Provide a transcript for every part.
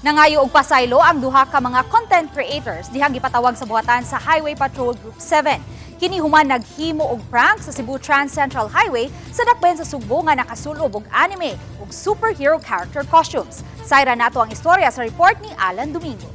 Nangayo og pasaylo ang duha ka mga content creators dihang gipatawag sa buhatan sa Highway Patrol Group 7. Kini human naghimo og prank sa Cebu Trans Central Highway sa dakbayan sa Subo nga nakasulob og anime ug superhero character costumes. Sayra nato ang istorya sa report ni Alan Domingo.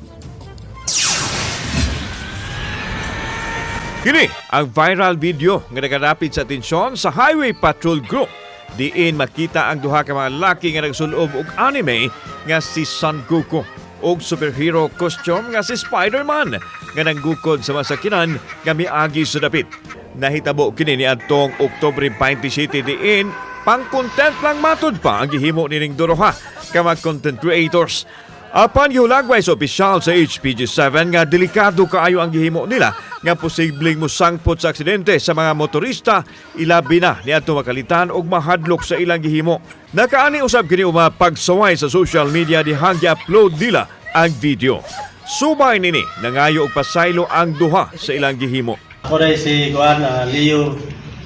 Kini ang viral video nga nagadapit sa atensyon sa Highway Patrol Group. Diin makita ang duha ka mga laki nga nagsulob og anime nga si Son Goku og superhero costume nga si Spider-Man nga nanggukod sa masakinan nga miagi sa dapit. Nahitabo kini ni adtong Oktubre 27 diin pang-content lang matud pa ang gihimo nining duha ka mga content creators. Apan gihulagway sa opisyal sa HPG7 nga delikado kaayo ang gihimo nila nga posibleng musangpot sa aksidente sa mga motorista, ilabi na niadto makalitan og mahadlok sa ilang gihimo. Nakaani usab kini uma pagsaway sa social media dihang gi-upload nila ang video. Subay nini nangayo og pasaylo ang duha sa ilang gihimo. Ako rin si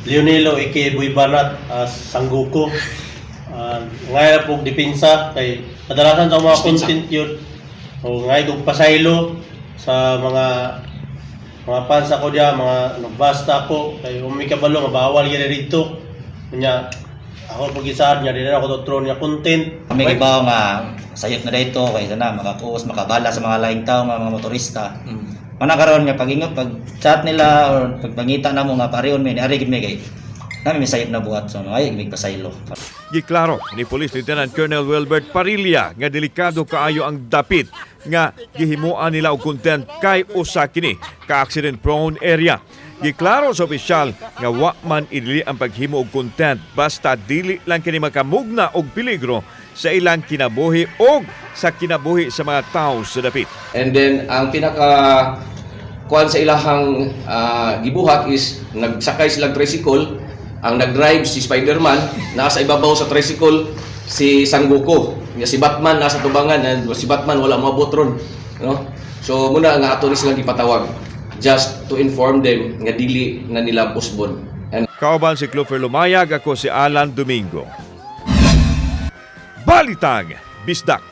Leonelo aka Boy Banat Sangguko. Ngayon po dipinsa kay kadalasan sa mga content yun. Ngayon kong pasaylo sa mga fans ako diya, mga nagbasta ako kay umikabalo mabawal gyud dito. Nya ako pag-isad niya din ako tutron niya content. May ibaw nga sayop na dito kay sana makakuos makabala sa mga laing tao mga motorista. Mana karon nga pagingot pag chat nila or pagpangita na mo nga pariyon may ari gid may kay nami may sayop na buhat so ay mig pasaylo. Giklaro ni Police Lieutenant Colonel Wilbert Parilla nga delikado kaayo ang dapit nga gihimuan nila og content kay usa kini ka accident prone area. Giklaro sa opisyal nga wa man idili ang paghimo og content basta dili lang kini makamugna og peligro sa ilang kinabuhi og sa kinabuhi sa mga tawo sa dapit. And then ang pinaka kuan sa ilahang gibuhat is nagsakay sila tricycle. Ang nag-drive si Spider-Man, nasa ibabaw sa tricycle si Sangoku. Si Batman nasa tubangan, si Batman wala moabot ron, no? So muna nga ato ni silang ipatawag just to inform them nga dili na nila pusbon. Kauban si Clover Lumayag, ako si Alan Domingo. Balitang Bisdak.